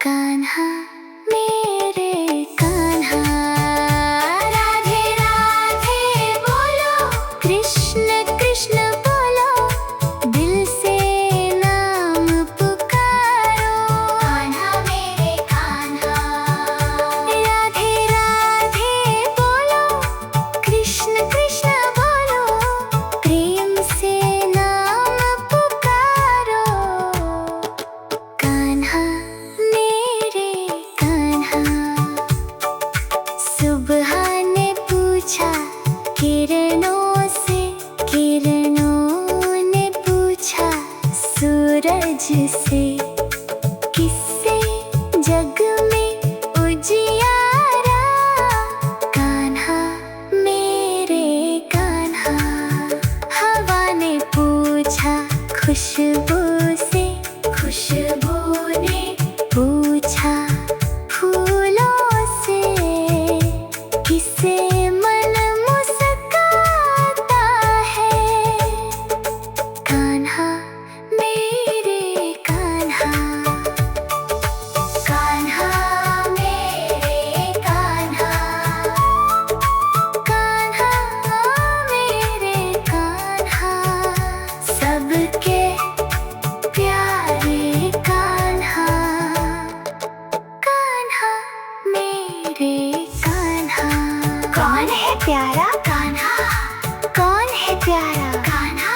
कान्हा मेरे कान्हा, राधे राधे बोलो, कृष्ण कृष्ण बोलो, दिल से नाम पुकारो। कान्हा मेरे कान्हा, राधे राधे बोलो, कृष्ण कृष्ण बोलो, प्रेम से नाम पुकारो। कान्हा मेरे कान्हा, सुबह ने पूछा किरणों से, किरणों ने पूछा सूरज से, किससे जग में उजियारा। कान्हा मेरे कान्हा, हवा ने पूछा खुशबू से, खुशबू ने पूछा फूलों से, किसे मन मुस्काता है। कान्हा मेरे कान्हा, कान्हा मेरे कान्हा, कान्हा मेरे कान्हा, सबके प्यारे कान्हा। कान्हा मेरे कान्हा, कौन है प्यारा कान्हा, कौन है प्यारा कान्हा,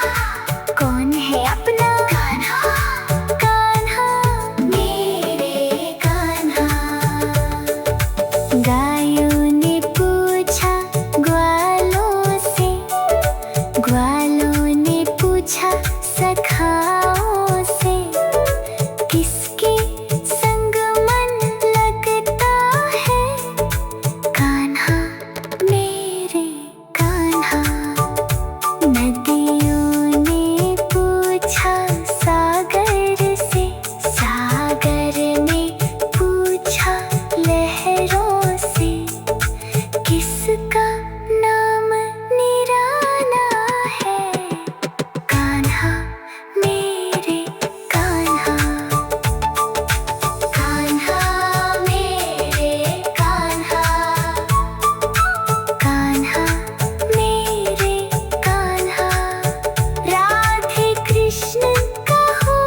कौन है अपना कान्हा। कान्हा मेरे कान्हा, गायों ने पूछा ग्वालों से, ग्वालों ने पूछा सखाओं से, किसके संग मन लगता है। कान्हा मेरे कान्हा, नदियों ने पूछा सागर से, सागर ने पूछा लहरों से, किसका नाम निराला है। कान्हा मेरे कान्हा, कान्हा मेरे कान्हा, कान्हा मेरे कान्हा, राधे कृष्ण कहो।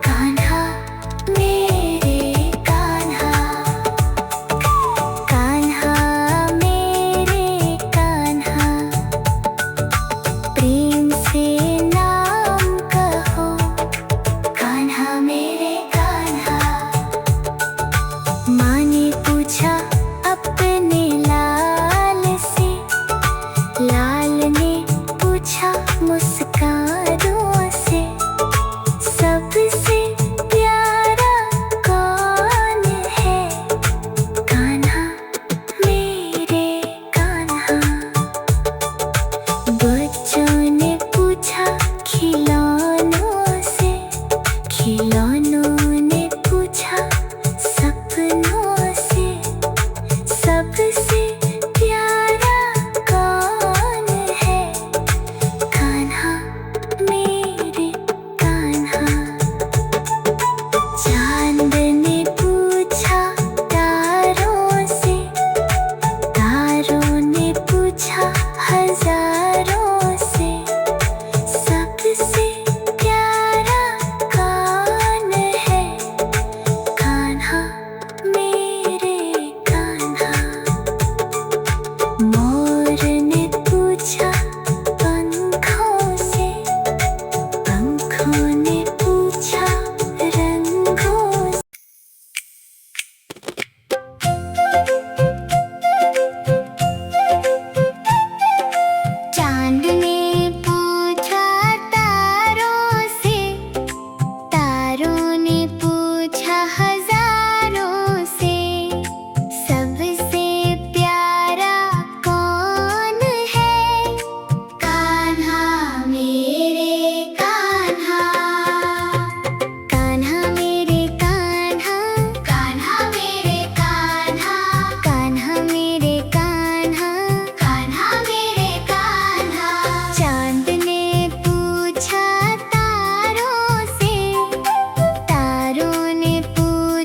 कान्हा मेरे कान्हा, कान्हा मेरे कान्हा, प्रेम से नाम कहो। कान्हा मेरे कान्हा, माँ ने पूछा अपने लाल से, लाल ने पूछा मुस्कानों से, सबसे प्यारा कौन है। कान्हा मेरे कान्हा, बच्चों ने पूछा खिलौनों से, खिलौनों ने पूछा सपनों से, सबसे प्यारा कौन है। कान्हा मेरे कान्हा, चांद ने पूछा तारों से, तारों ने पूछा हजारों से, सबसे प्यारा कौन है। कान्हा मेरे कान्हा, मोर ने पूछा पंखों से, पंखों ने पूछा रंगों से। चांद ने पूछा तारों से, तारों ने पूछा हजारों से, सबसे प्यारा कौन है। कान्हा मेरे कान्हा, कान्हा मेरे कान्हा, कान्हा मेरे कान्हा, कान्हा मेरे कान्हा, कान्हा मेरे कान्हा। चांद ने पूछा तारों से, तारों ने पूछा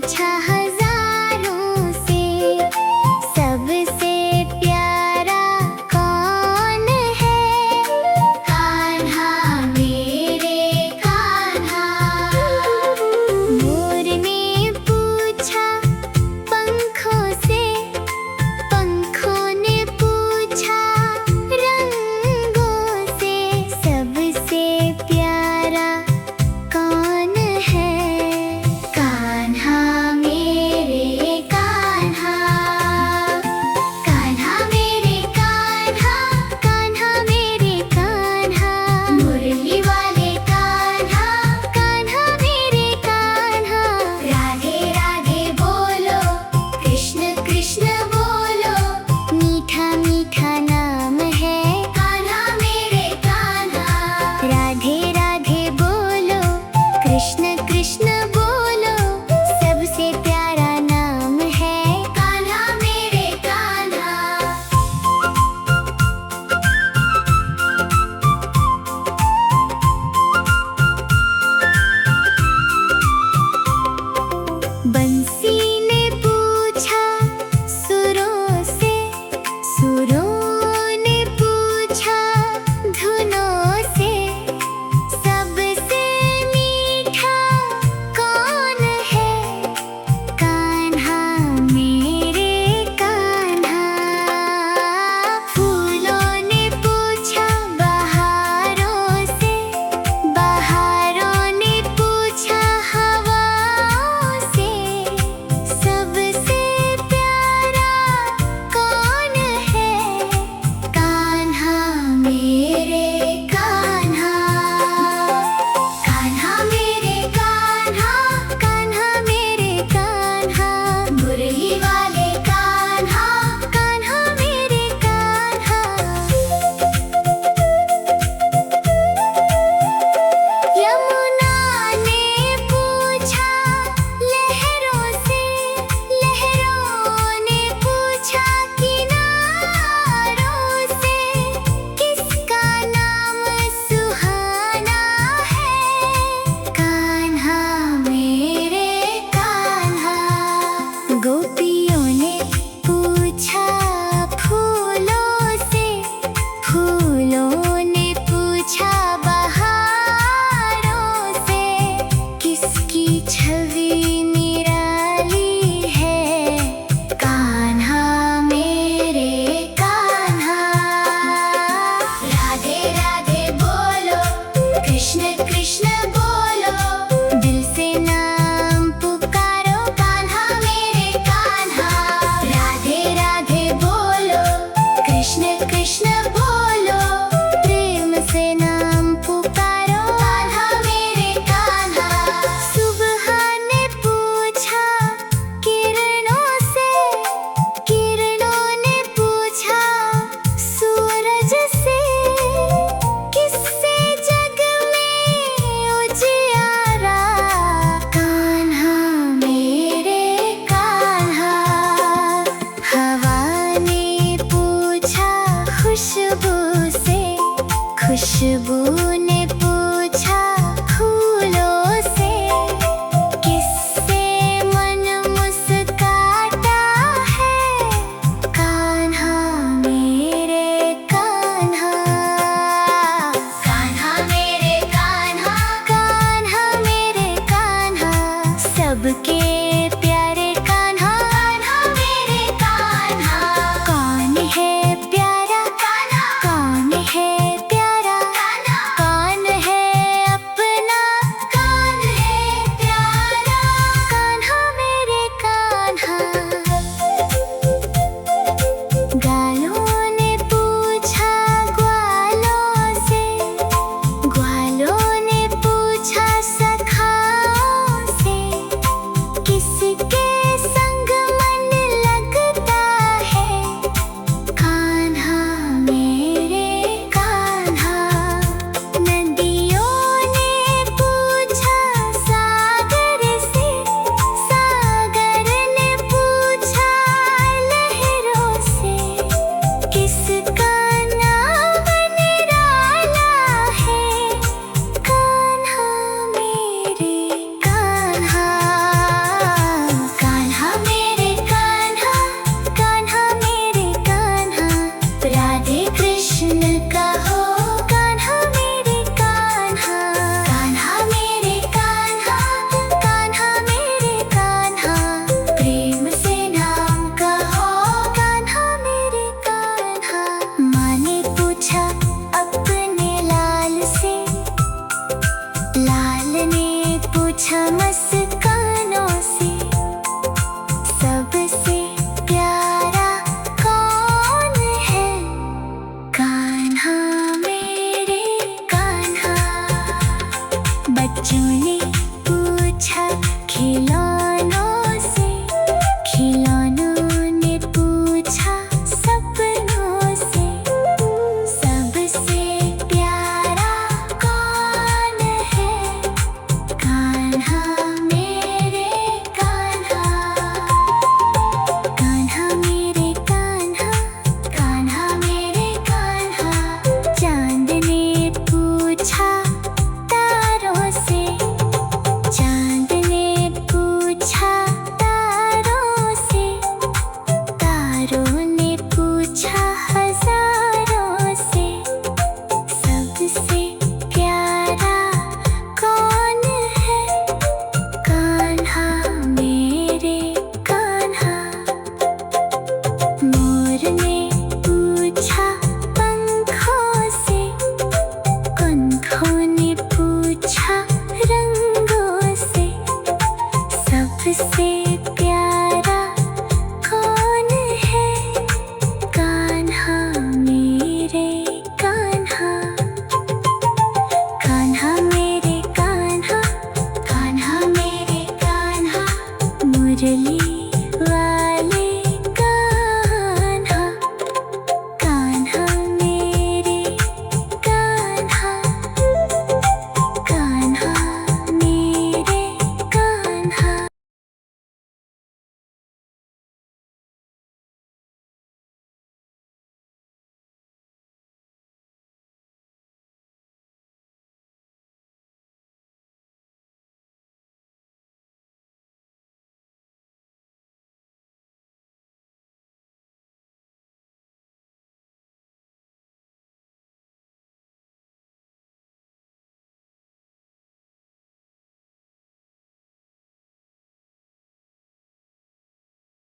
खुशबू ने पूछा फूलों से, किससे मन मुस्काता है? कान्हा मेरे कान्हा, कान्हा मेरे कान्हा, कान्हा मेरे कान्हा, सबके प्यारे कान्हा, कान्हा मेरे कान्हा। कौन है प्यारा कान्हा, कौन है प्यारा कान्हा, कौन है अपना, कौन है प्यारा कान्हा मेरे कान्हा। गालों ने पूछा ग्वालों से, ग्वालों ने पूछा सखाओं से, किसके संग मन लगता है? कान्हा मेरे कान्हा। नदियों ने पूछा सागर से, सागर ने पूछा लहरों से, किसका नाम निराला है? कान्हा मेरे कान्हा, कान्हा मेरे कान्हा, कान्हा मेरे कान्हा। राधे कृष्ण कहो कान्हा मेरे कान्हा, कान्हा मेरे कान्हा, कान्हा मेरे कान्हा। प्रेम से नाम कहो कान्हा मेरे कान्हा। माँ ने पूछा अपने लाल से, लाल ने पूछा मस्कानों से, सबसे प्यारा कौन है? कान्हा मेरे कान्हा। बच्चों ने पूछा खिलौनों से, खिलौनों ने पूछा सपनों से, सबसे प्यारा कौन है? कान्हा मेरे कान्हा, कान्हा मेरे कान्हा, कान्हा मेरे कान्हा। चांद ने पूछा तारों से, चांद ने पूछा तारों से, तारों ने पूछा हजारों से, सबसे प्यारा कौन है? कान्हा मेरे कान्हा। मोर ने पूछा पंखों से, पंखों ने पूछा रंगों से, सबसे प्यारा कौन है? कान्हा मेरे कान्हा, कान्हा मेरे कान्हा, कान्हा मेरे कान्हा। मुरली